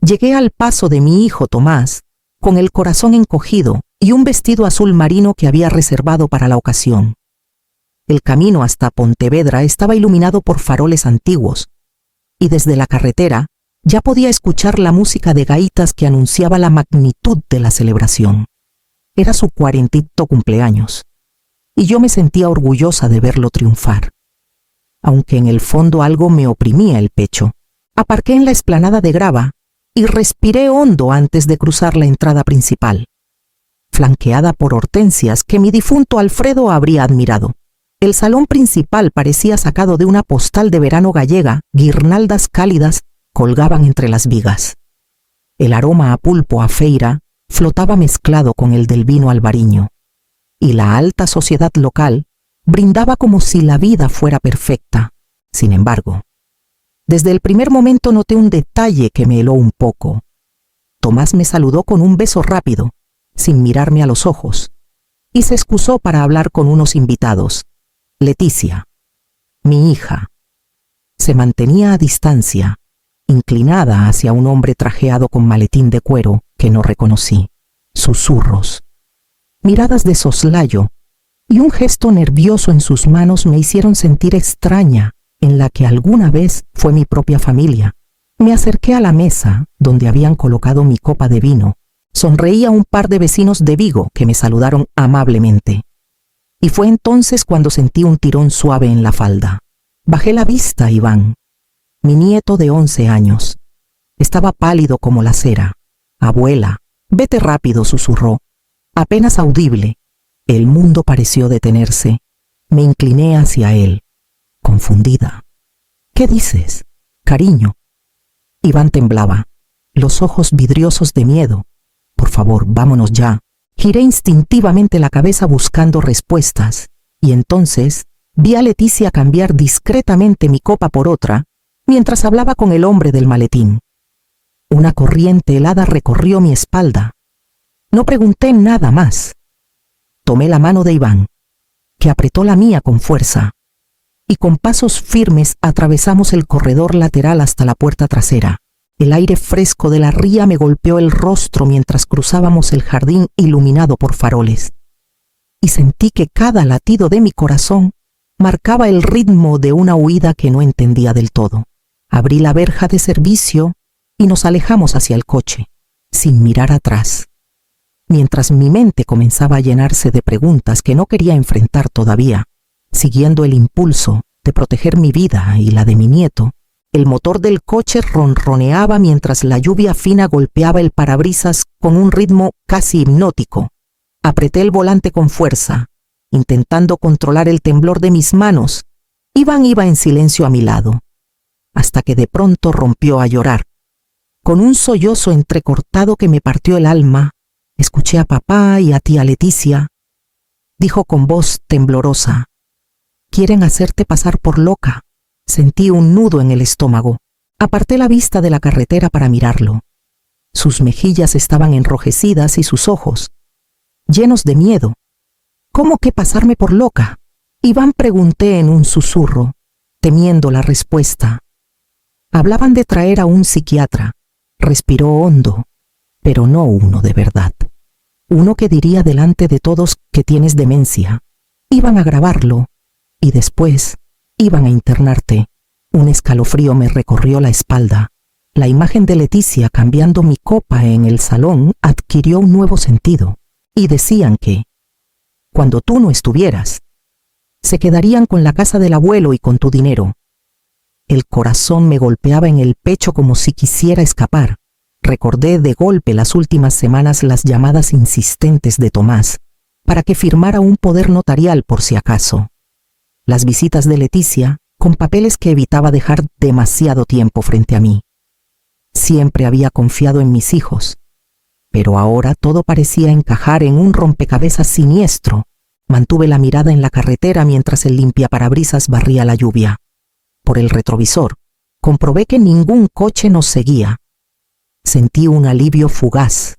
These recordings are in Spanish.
Llegué al paso de mi hijo Tomás, con el corazón encogido y un vestido azul marino que había reservado para la ocasión. El camino hasta Pontevedra estaba iluminado por faroles antiguos, y desde la carretera ya podía escuchar la música de gaitas que anunciaba la magnitud de la celebración. Era su 40º cumpleaños, y yo me sentía orgullosa de verlo triunfar. Aunque en el fondo algo me oprimía el pecho, aparqué en la explanada de grava y respiré hondo antes de cruzar la entrada principal, flanqueada por hortensias que mi difunto Alfredo habría admirado. El salón principal parecía sacado de una postal de verano gallega, guirnaldas cálidas colgaban entre las vigas. El aroma a pulpo a feira flotaba mezclado con el del vino albariño, y la alta sociedad local brindaba como si la vida fuera perfecta. Sin embargo, desde el primer momento noté un detalle que me heló un poco. Tomás me saludó con un beso rápido, sin mirarme a los ojos, y se excusó para hablar con unos invitados. Leticia, mi hija, se mantenía a distancia, inclinada hacia un hombre trajeado con maletín de cuero que no reconocí. Susurros, miradas de soslayo y un gesto nervioso en sus manos me hicieron sentir extraña en la que alguna vez fue mi propia familia. Me acerqué a la mesa donde habían colocado mi copa de vino. Sonreí a un par de vecinos de Vigo que me saludaron amablemente. Y fue entonces cuando sentí un tirón suave en la falda. Bajé la vista, Iván. Mi nieto de 11 años. Estaba pálido como la cera. Abuela, vete rápido, susurró. Apenas audible. El mundo pareció detenerse. Me incliné hacia él, confundida. ¿Qué dices, cariño? Iván temblaba, los ojos vidriosos de miedo. Por favor, vámonos ya. Giré instintivamente la cabeza buscando respuestas, y entonces vi a Leticia cambiar discretamente mi copa por otra, mientras hablaba con el hombre del maletín. Una corriente helada recorrió mi espalda. No pregunté nada más. Tomé la mano de Iván, que apretó la mía con fuerza, y con pasos firmes atravesamos el corredor lateral hasta la puerta trasera. El aire fresco de la ría me golpeó el rostro mientras cruzábamos el jardín iluminado por faroles, y sentí que cada latido de mi corazón marcaba el ritmo de una huida que no entendía del todo. Abrí la verja de servicio y nos alejamos hacia el coche, sin mirar atrás, mientras mi mente comenzaba a llenarse de preguntas que no quería enfrentar todavía. Siguiendo el impulso de proteger mi vida y la de mi nieto, el motor del coche ronroneaba mientras la lluvia fina golpeaba el parabrisas con un ritmo casi hipnótico. Apreté el volante con fuerza, intentando controlar el temblor de mis manos. Iván iba en silencio a mi lado, hasta que de pronto rompió a llorar. Con un sollozo entrecortado que me partió el alma, escuché a papá y a tía Leticia. Dijo con voz temblorosa: «Quieren hacerte pasar por loca». Sentí un nudo en el estómago. Aparté la vista de la carretera para mirarlo. Sus mejillas estaban enrojecidas y sus ojos llenos de miedo. ¿Cómo que pasarme por loca? Iván, pregunté en un susurro, temiendo la respuesta. Hablaban de traer a un psiquiatra. Respiró hondo, pero no uno de verdad. Uno que diría delante de todos que tienes demencia. Iban a grabarlo y después iban a internarte. Un escalofrío me recorrió la espalda. La imagen de Leticia cambiando mi copa en el salón adquirió un nuevo sentido. Y decían que, cuando tú no estuvieras, se quedarían con la casa del abuelo y con tu dinero. El corazón me golpeaba en el pecho como si quisiera escapar. Recordé de golpe las últimas semanas las llamadas insistentes de Tomás para que firmara un poder notarial por si acaso. Las visitas de Leticia con papeles que evitaba dejar demasiado tiempo frente a mí. Siempre había confiado en mis hijos, pero ahora todo parecía encajar en un rompecabezas siniestro. Mantuve la mirada en la carretera mientras el limpiaparabrisas barría la lluvia. Por el retrovisor, comprobé que ningún coche nos seguía. Sentí un alivio fugaz,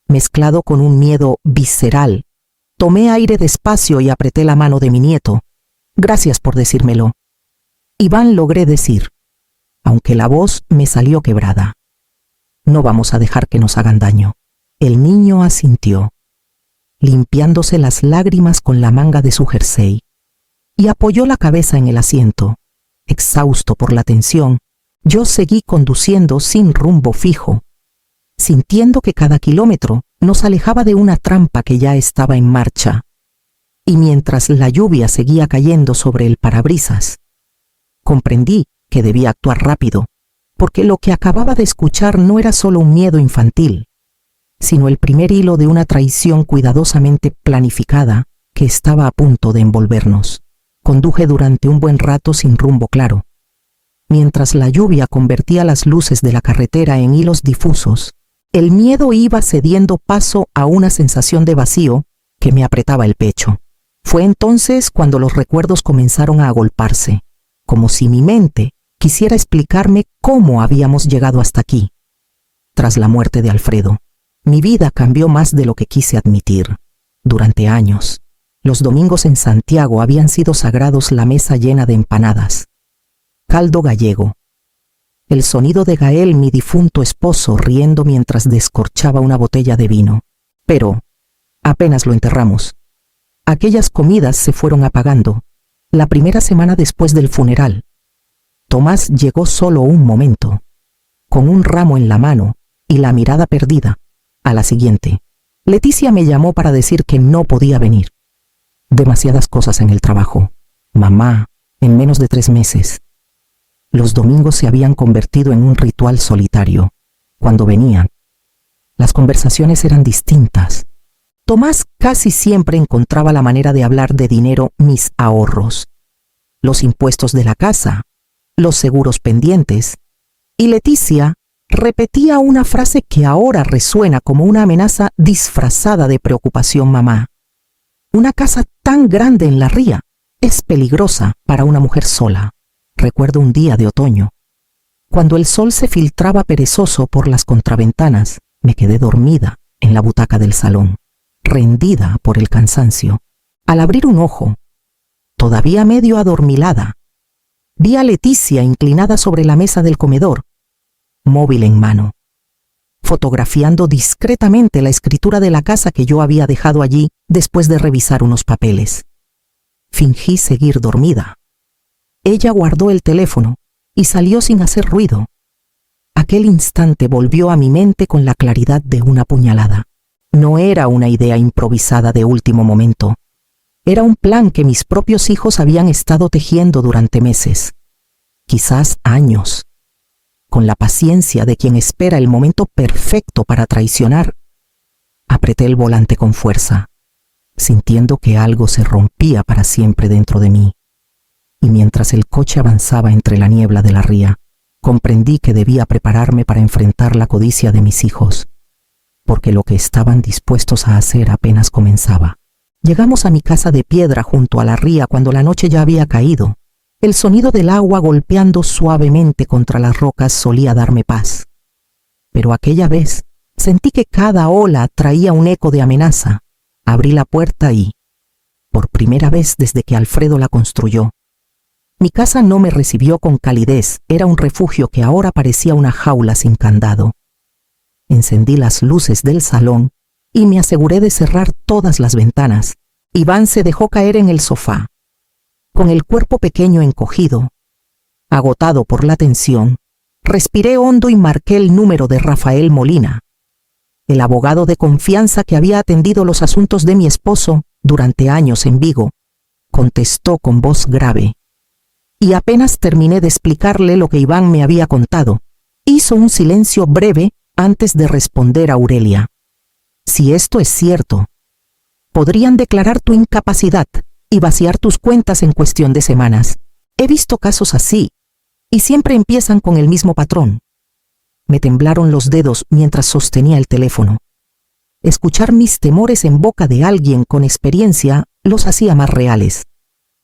mezclado con un miedo visceral. Tomé aire despacio y apreté la mano de mi nieto. Gracias por decírmelo. Iván, logré decir, aunque la voz me salió quebrada. No vamos a dejar que nos hagan daño. El niño asintió, limpiándose las lágrimas con la manga de su jersey, y apoyó la cabeza en el asiento. Exhausto por la tensión, yo seguí conduciendo sin rumbo fijo, sintiendo que cada kilómetro nos alejaba de una trampa que ya estaba en marcha. Y mientras la lluvia seguía cayendo sobre el parabrisas, comprendí que debía actuar rápido, porque lo que acababa de escuchar no era solo un miedo infantil, sino el primer hilo de una traición cuidadosamente planificada que estaba a punto de envolvernos. Conduje durante un buen rato sin rumbo claro. Mientras la lluvia convertía las luces de la carretera en hilos difusos, el miedo iba cediendo paso a una sensación de vacío que me apretaba el pecho. Fue entonces cuando los recuerdos comenzaron a agolparse, como si mi mente quisiera explicarme cómo habíamos llegado hasta aquí. Tras la muerte de Alfredo, mi vida cambió más de lo que quise admitir. Durante años, los domingos en Santiago habían sido sagrados: la mesa llena de empanadas, caldo gallego, el sonido de Gael, mi difunto esposo, riendo mientras descorchaba una botella de vino. Pero apenas lo enterramos, aquellas comidas se fueron apagando. La primera semana después del funeral, Tomás llegó solo un momento, con un ramo en la mano y la mirada perdida. A la siguiente, Leticia me llamó para decir que no podía venir. Demasiadas cosas en el trabajo. Mamá, en menos de 3 meses. Los domingos se habían convertido en un ritual solitario. Cuando venían, las conversaciones eran distintas. Tomás casi siempre encontraba la manera de hablar de dinero: mis ahorros, los impuestos de la casa, los seguros pendientes. Y Leticia repetía una frase que ahora resuena como una amenaza disfrazada de preocupación: mamá, una casa tan grande en la ría es peligrosa para una mujer sola. Recuerdo un día de otoño, cuando el sol se filtraba perezoso por las contraventanas. Me quedé dormida en la butaca del salón, rendida por el cansancio. Al abrir un ojo, todavía medio adormilada, vi a Leticia inclinada sobre la mesa del comedor, móvil en mano, fotografiando discretamente la escritura de la casa que yo había dejado allí después de revisar unos papeles. Fingí seguir dormida. Ella guardó el teléfono y salió sin hacer ruido. Aquel instante volvió a mi mente con la claridad de una puñalada. No era una idea improvisada de último momento. Era un plan que mis propios hijos habían estado tejiendo durante meses, quizás años. Con la paciencia de quien espera el momento perfecto para traicionar, apreté el volante con fuerza, sintiendo que algo se rompía para siempre dentro de mí. Y mientras el coche avanzaba entre la niebla de la ría, comprendí que debía prepararme para enfrentar la codicia de mis hijos, porque lo que estaban dispuestos a hacer apenas comenzaba. Llegamos a mi casa de piedra junto a la ría cuando la noche ya había caído. El sonido del agua golpeando suavemente contra las rocas solía darme paz. Pero aquella vez sentí que cada ola traía un eco de amenaza. Abrí la puerta y, por primera vez desde que Alfredo la construyó, mi casa no me recibió con calidez. Era un refugio que ahora parecía una jaula sin candado. Encendí las luces del salón y me aseguré de cerrar todas las ventanas. Iván se dejó caer en el sofá, con el cuerpo pequeño encogido. Agotado por la tensión, respiré hondo y marqué el número de Rafael Molina, el abogado de confianza que había atendido los asuntos de mi esposo durante años en Vigo. Contestó con voz grave, y apenas terminé de explicarle lo que Iván me había contado, hizo un silencio breve antes de responder a Aurelia. Si esto es cierto, podrían declarar tu incapacidad y vaciar tus cuentas en cuestión de semanas. He visto casos así, y siempre empiezan con el mismo patrón. Me temblaron los dedos mientras sostenía el teléfono. Escuchar mis temores en boca de alguien con experiencia los hacía más reales.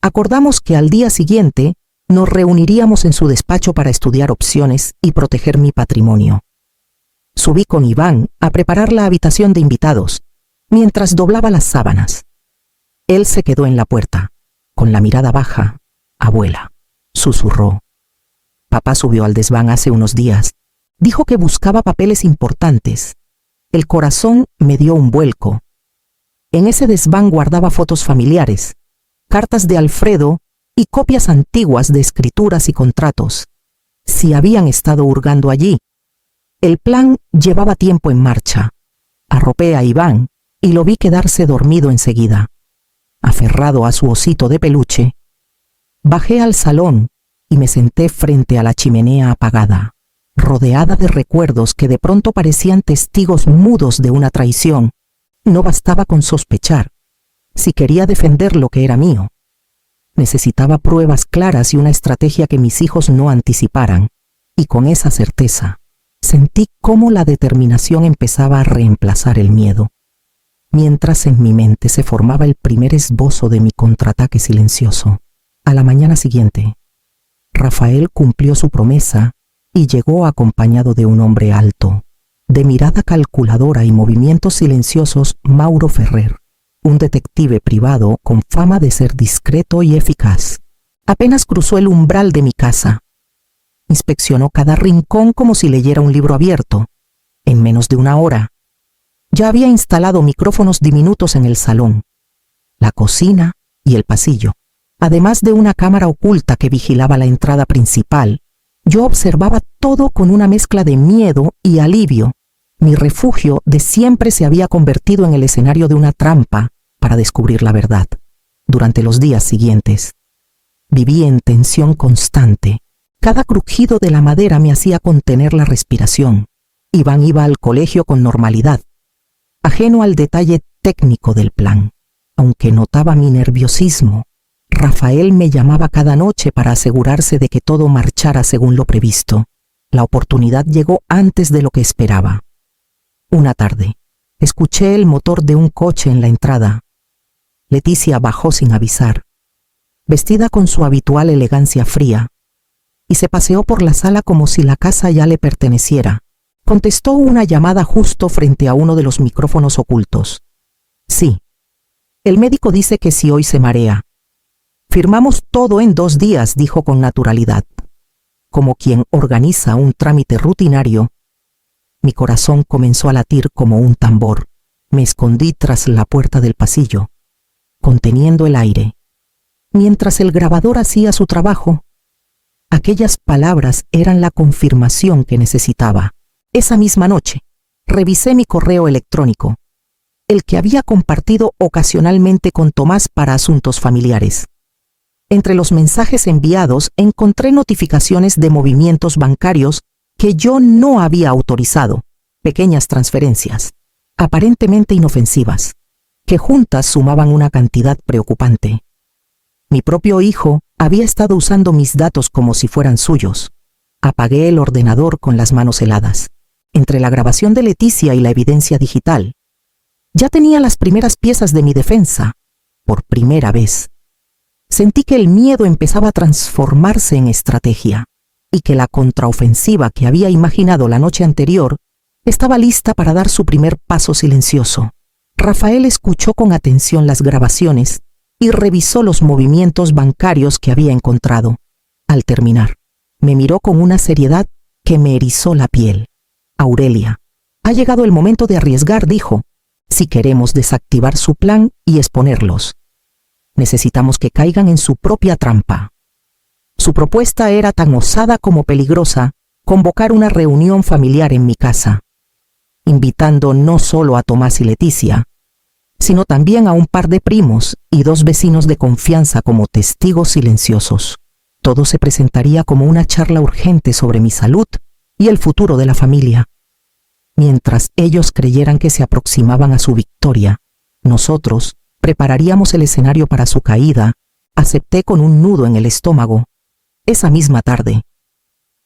Acordamos que al día siguiente nos reuniríamos en su despacho para estudiar opciones y proteger mi patrimonio. Subí con Iván a preparar la habitación de invitados, mientras doblaba las sábanas. Él se quedó en la puerta, con la mirada baja. Abuela, susurró. Papá subió al desván hace unos días. Dijo que buscaba papeles importantes. El corazón me dio un vuelco. En ese desván guardaba fotos familiares, cartas de Alfredo y copias antiguas de escrituras y contratos. Si habían estado hurgando allí. El plan llevaba tiempo en marcha. Arropé a Iván y lo vi quedarse dormido enseguida. Aferrado a su osito de peluche, bajé al salón y me senté frente a la chimenea apagada, rodeada de recuerdos que de pronto parecían testigos mudos de una traición. No bastaba con sospechar. Si quería defender lo que era mío, necesitaba pruebas claras y una estrategia que mis hijos no anticiparan. Y con esa certeza, sentí cómo la determinación empezaba a reemplazar el miedo, mientras en mi mente se formaba el primer esbozo de mi contraataque silencioso. A la mañana siguiente, Rafael cumplió su promesa y llegó acompañado de un hombre alto, de mirada calculadora y movimientos silenciosos, Mauro Ferrer, un detective privado con fama de ser discreto y eficaz. Apenas cruzó el umbral de mi casa. Inspeccionó cada rincón como si leyera un libro abierto. En menos de una hora, ya había instalado micrófonos diminutos en el salón, la cocina y el pasillo. Además de una cámara oculta que vigilaba la entrada principal, yo observaba todo con una mezcla de miedo y alivio. Mi refugio de siempre se había convertido en el escenario de una trampa para descubrir la verdad. Durante los días siguientes, viví en tensión constante. Cada crujido de la madera me hacía contener la respiración. Iván iba al colegio con normalidad, ajeno al detalle técnico del plan. Aunque notaba mi nerviosismo, Rafael me llamaba cada noche para asegurarse de que todo marchara según lo previsto. La oportunidad llegó antes de lo que esperaba. Una tarde, escuché el motor de un coche en la entrada. Leticia bajó sin avisar, vestida con su habitual elegancia fría, y se paseó por la sala como si la casa ya le perteneciera. Contestó una llamada justo frente a uno de los micrófonos ocultos. Sí, el médico dice que si hoy se marea. Firmamos todo en 2 días, dijo con naturalidad, como quien organiza un trámite rutinario. Mi corazón comenzó a latir como un tambor. Me escondí tras la puerta del pasillo, conteniendo el aire. Mientras el grabador hacía su trabajo, aquellas palabras eran la confirmación que necesitaba. Esa misma noche, revisé mi correo electrónico, el que había compartido ocasionalmente con Tomás para asuntos familiares. Entre los mensajes enviados encontré notificaciones de movimientos bancarios que yo no había autorizado, pequeñas transferencias, aparentemente inofensivas, que juntas sumaban una cantidad preocupante. Mi propio hijo había estado usando mis datos como si fueran suyos. Apagué el ordenador con las manos heladas. Entre la grabación de Leticia y la evidencia digital, ya tenía las primeras piezas de mi defensa. Por primera vez, sentí que el miedo empezaba a transformarse en estrategia y que la contraofensiva que había imaginado la noche anterior estaba lista para dar su primer paso silencioso. Rafael escuchó con atención las grabaciones y revisó los movimientos bancarios que había encontrado. Al terminar, me miró con una seriedad que me erizó la piel. Aurelia, ha llegado el momento de arriesgar, dijo. Si queremos desactivar su plan y exponerlos, necesitamos que caigan en su propia trampa. Su propuesta era tan osada como peligrosa: convocar una reunión familiar en mi casa, invitando no solo a Tomás y Leticia, sino también a un par de primos y 2 vecinos de confianza como testigos silenciosos. Todo se presentaría como una charla urgente sobre mi salud y el futuro de la familia. Mientras ellos creyeran que se aproximaban a su victoria, nosotros prepararíamos el escenario para su caída. Acepté con un nudo en el estómago. Esa misma tarde,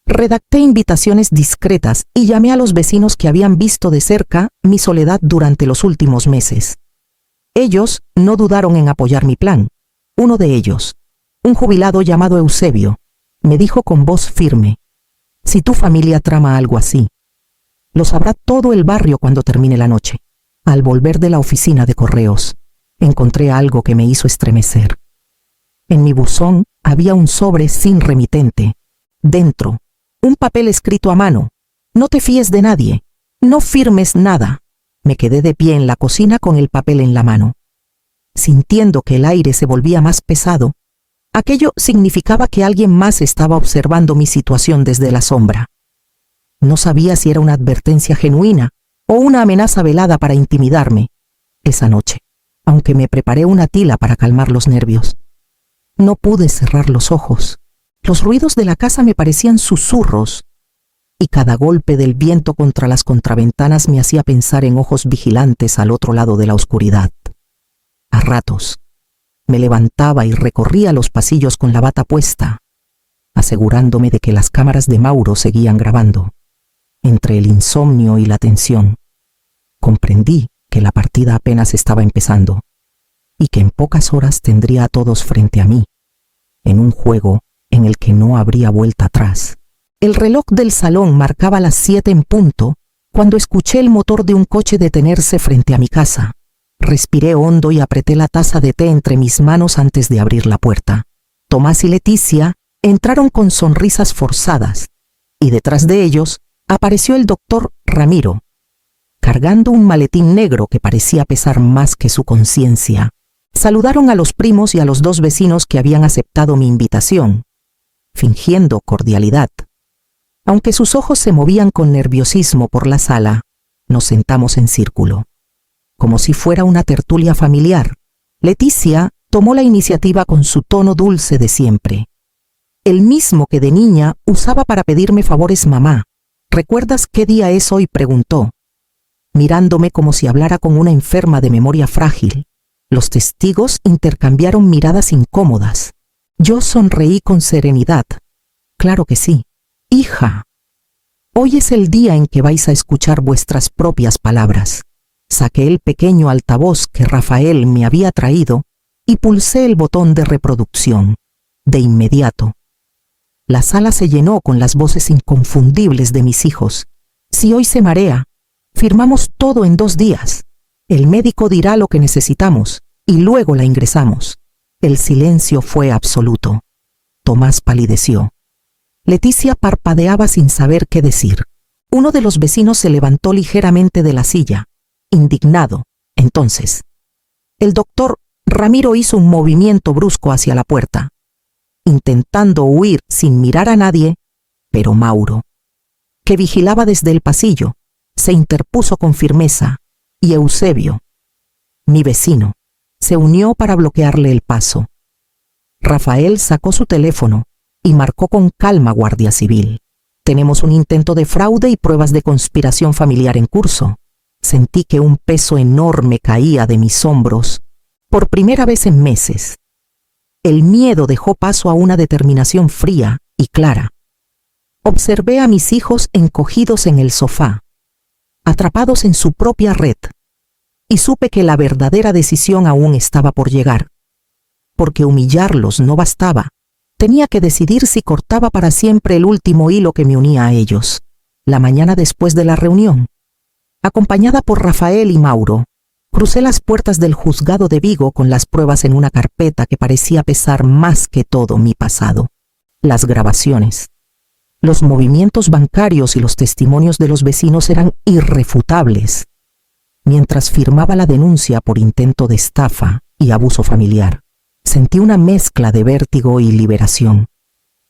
redacté invitaciones discretas y llamé a los vecinos que habían visto de cerca mi soledad durante los últimos meses. Ellos no dudaron en apoyar mi plan. Uno de ellos, un jubilado llamado Eusebio, me dijo con voz firme: si tu familia trama algo así, lo sabrá todo el barrio cuando termine la noche. Al volver de la oficina de correos, encontré algo que me hizo estremecer. En mi buzón había un sobre sin remitente. Dentro, un papel escrito a mano, No te fíes de nadie. No firmes nada. Me quedé de pie en la cocina con el papel en la mano. Sintiendo que el aire se volvía más pesado, aquello significaba que alguien más estaba observando mi situación desde la sombra. No sabía si era una advertencia genuina o una amenaza velada para intimidarme esa noche, aunque me preparé una tila para calmar los nervios. No pude cerrar los ojos. Los ruidos de la casa me parecían susurros, y cada golpe del viento contra las contraventanas me hacía pensar en ojos vigilantes al otro lado de la oscuridad. A ratos, me levantaba y recorría los pasillos con la bata puesta, asegurándome de que las cámaras de Mauro seguían grabando. Entre el insomnio y la tensión, comprendí que la partida apenas estaba empezando y que en pocas horas tendría a todos frente a mí, en un juego en el que no habría vuelta atrás. El reloj del salón marcaba las 7 en punto cuando escuché el motor de un coche detenerse frente a mi casa. Respiré hondo y apreté la taza de té entre mis manos antes de abrir la puerta. Tomás y Leticia entraron con sonrisas forzadas, y detrás de ellos apareció el doctor Ramiro, cargando un maletín negro que parecía pesar más que su conciencia. Saludaron a los primos y a los 2 vecinos que habían aceptado mi invitación, fingiendo cordialidad. Aunque sus ojos se movían con nerviosismo por la sala, nos sentamos en círculo. Como si fuera una tertulia familiar, Leticia tomó la iniciativa con su tono dulce de siempre. El mismo que de niña usaba para pedirme favores mamá. ¿Recuerdas qué día es hoy?, preguntó, mirándome como si hablara con una enferma de memoria frágil. Los testigos intercambiaron miradas incómodas. Yo sonreí con serenidad. Claro que sí. Hija, hoy es el día en que vais a escuchar vuestras propias palabras. Saqué el pequeño altavoz que Rafael me había traído y pulsé el botón de reproducción. De inmediato, la sala se llenó con las voces inconfundibles de mis hijos. Si hoy se marea, firmamos todo en 2 días. El médico dirá lo que necesitamos y luego la ingresamos. El silencio fue absoluto. Tomás palideció. Leticia parpadeaba sin saber qué decir. Uno de los vecinos se levantó ligeramente de la silla, indignado. Entonces, el doctor Ramiro hizo un movimiento brusco hacia la puerta, intentando huir sin mirar a nadie, pero Mauro, que vigilaba desde el pasillo, se interpuso con firmeza, y Eusebio, mi vecino, se unió para bloquearle el paso. Rafael sacó su teléfono y marcó con calma Guardia Civil. Tenemos un intento de fraude y pruebas de conspiración familiar en curso. Sentí que un peso enorme caía de mis hombros, por primera vez en meses. El miedo dejó paso a una determinación fría y clara. Observé a mis hijos encogidos en el sofá, atrapados en su propia red, y supe que la verdadera decisión aún estaba por llegar. Porque humillarlos no bastaba. Tenía que decidir si cortaba para siempre el último hilo que me unía a ellos. La mañana después de la reunión, acompañada por Rafael y Mauro, crucé las puertas del juzgado de Vigo con las pruebas en una carpeta que parecía pesar más que todo mi pasado. Las grabaciones, los movimientos bancarios y los testimonios de los vecinos eran irrefutables. Mientras firmaba la denuncia por intento de estafa y abuso familiar, sentí una mezcla de vértigo y liberación.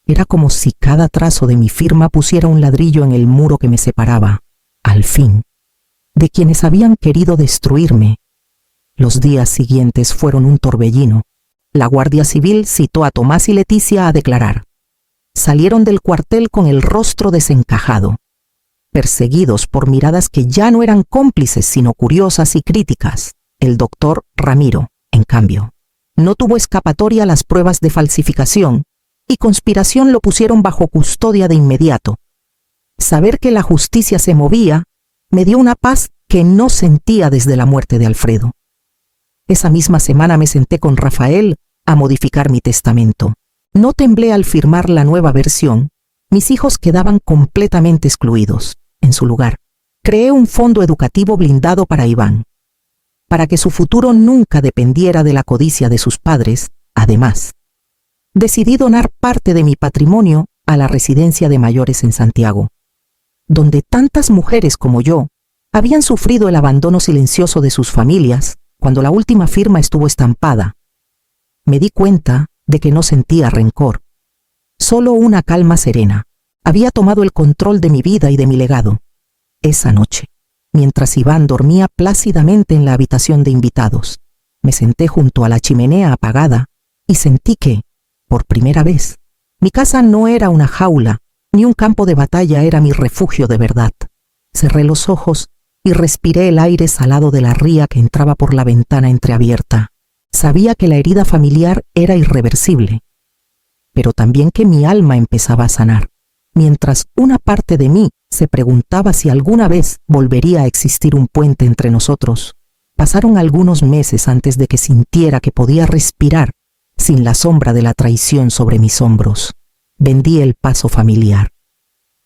Era como si cada trazo de mi firma pusiera un ladrillo en el muro que me separaba, al fin, de quienes habían querido destruirme. Los días siguientes fueron un torbellino. La Guardia Civil citó a Tomás y Leticia a declarar. Salieron del cuartel con el rostro desencajado, perseguidos por miradas que ya no eran cómplices sino curiosas y críticas. El doctor Ramiro, en cambio, no tuvo escapatoria a las pruebas de falsificación y conspiración lo pusieron bajo custodia de inmediato. Saber que la justicia se movía me dio una paz que no sentía desde la muerte de Alfredo. Esa misma semana me senté con Rafael a modificar mi testamento. No temblé al firmar la nueva versión. Mis hijos quedaban completamente excluidos. En su lugar, creé un fondo educativo blindado para Iván, para que su futuro nunca dependiera de la codicia de sus padres. Además, decidí donar parte de mi patrimonio a la residencia de mayores en Santiago. donde tantas mujeres como yo habían sufrido el abandono silencioso de sus familias cuando la última firma estuvo estampada, me di cuenta de que no sentía rencor, solo una calma serena. Había tomado el control de mi vida y de mi legado. Esa noche, mientras Iván dormía plácidamente en la habitación de invitados, me senté junto a la chimenea apagada y sentí que, por primera vez, mi casa no era una jaula, ni un campo de batalla era mi refugio de verdad. Cerré los ojos y respiré el aire salado de la ría que entraba por la ventana entreabierta. Sabía que la herida familiar era irreversible, pero también que mi alma empezaba a sanar, mientras una parte de mí se preguntaba si alguna vez volvería a existir un puente entre nosotros. Pasaron algunos meses antes de que sintiera que podía respirar sin la sombra de la traición sobre mis hombros. Vendí el paso familiar,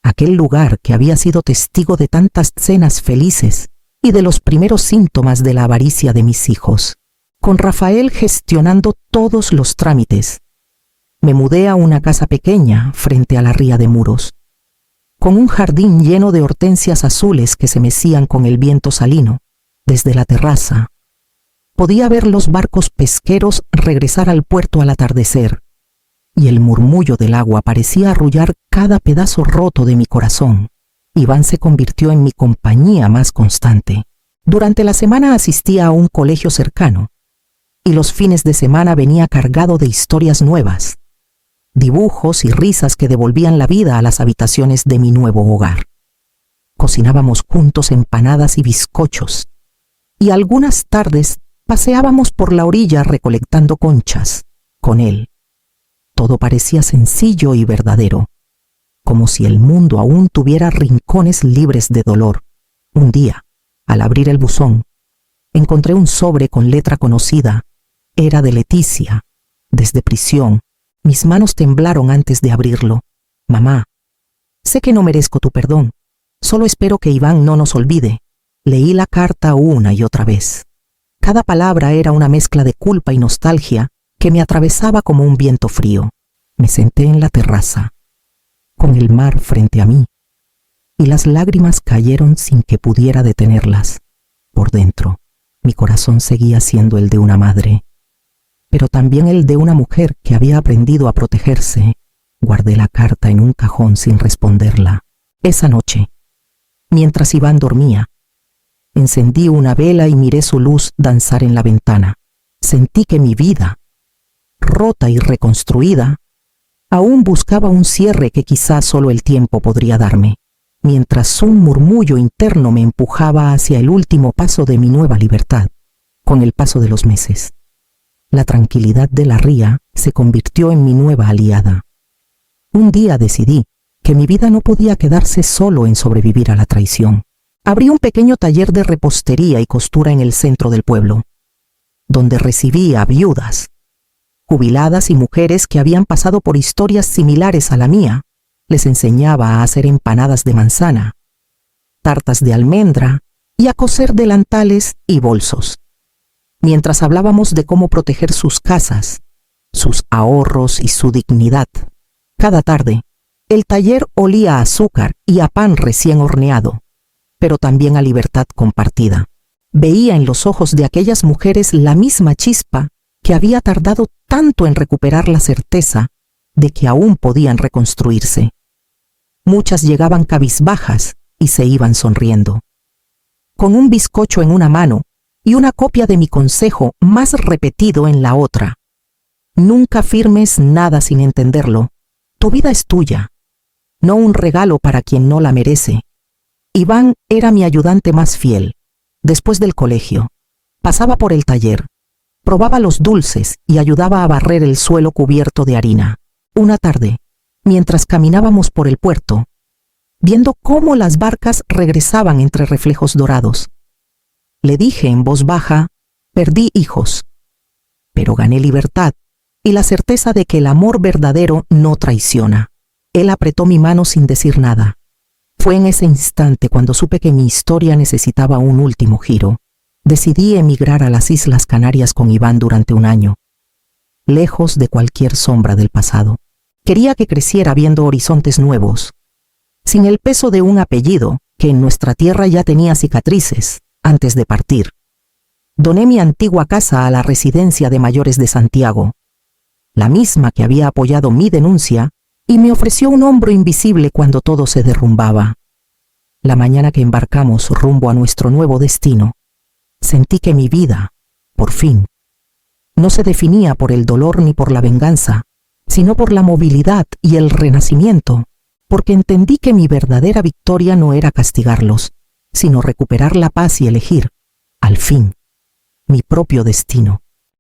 aquel lugar que había sido testigo de tantas cenas felices y de los primeros síntomas de la avaricia de mis hijos. Con Rafael gestionando todos los trámites, me mudé a una casa pequeña frente a la ría de Muros, con un jardín lleno de hortensias azules que se mecían con el viento salino. Desde la terraza podía ver los barcos pesqueros regresar al puerto al atardecer, y el murmullo del agua parecía arrullar cada pedazo roto de mi corazón. Iván se convirtió en mi compañía más constante. Durante la semana asistía a un colegio cercano, y los fines de semana venía cargado de historias nuevas, dibujos y risas que devolvían la vida a las habitaciones de mi nuevo hogar. Cocinábamos juntos empanadas y bizcochos, y algunas tardes paseábamos por la orilla recolectando conchas con él. Todo parecía sencillo y verdadero, como si el mundo aún tuviera rincones libres de dolor. Un día, al abrir el buzón, encontré un sobre con letra conocida. Era de Leticia, desde prisión. Mis manos temblaron antes de abrirlo. Mamá, sé que no merezco tu perdón. Solo espero que Iván no nos olvide. Leí la carta una y otra vez. Cada palabra era una mezcla de culpa y nostalgia que me atravesaba como un viento frío. Me senté en la terraza, con el mar frente a mí, y las lágrimas cayeron sin que pudiera detenerlas. Por dentro, mi corazón seguía siendo el de una madre, pero también el de una mujer que había aprendido a protegerse. Guardé la carta en un cajón sin responderla. Esa noche, mientras Iván dormía, encendí una vela y miré su luz danzar en la ventana. Sentí que mi vida, rota y reconstruida, aún buscaba un cierre que quizás solo el tiempo podría darme, mientras un murmullo interno me empujaba hacia el último paso de mi nueva libertad. Con el paso de los meses, la tranquilidad de la ría se convirtió en mi nueva aliada. Un día decidí que mi vida no podía quedarse solo en sobrevivir a la traición. Abrí un pequeño taller de repostería y costura en el centro del pueblo, donde recibía a viudas, jubiladas y mujeres que habían pasado por historias similares a la mía. Les enseñaba a hacer empanadas de manzana, tartas de almendra y a coser delantales y bolsos. Mientras hablábamos de cómo proteger sus casas, sus ahorros y su dignidad. Cada tarde, el taller olía a azúcar y a pan recién horneado, pero también a libertad compartida. Veía en los ojos de aquellas mujeres la misma chispa que había tardado tanto en recuperar la certeza de que aún podían reconstruirse. Muchas llegaban cabizbajas y se iban sonriendo, con un bizcocho en una mano y una copia de mi consejo más repetido en la otra. Nunca firmes nada sin entenderlo. Tu vida es tuya, no un regalo para quien no la merece. Iván era mi ayudante más fiel. Después del colegio, pasaba por el taller, probaba los dulces y ayudaba a barrer el suelo cubierto de harina. Una tarde, mientras caminábamos por el puerto, viendo cómo las barcas regresaban entre reflejos dorados, le dije en voz baja: perdí hijos, pero gané libertad y la certeza de que el amor verdadero no traiciona. Él apretó mi mano sin decir nada. Fue en ese instante cuando supe que mi historia necesitaba un último giro. Decidí emigrar a las Islas Canarias con Iván durante un año, lejos de cualquier sombra del pasado. Quería que creciera viendo horizontes nuevos, sin el peso de un apellido que en nuestra tierra ya tenía cicatrices antes de partir. Doné mi antigua casa a la residencia de mayores de Santiago, la misma que había apoyado mi denuncia y me ofreció un hombro invisible cuando todo se derrumbaba. La mañana que embarcamos rumbo a nuestro nuevo destino, sentí que mi vida, por fin, no se definía por el dolor ni por la venganza, sino por la movilidad y el renacimiento, porque entendí que mi verdadera victoria no era castigarlos, sino recuperar la paz y elegir, al fin, mi propio destino.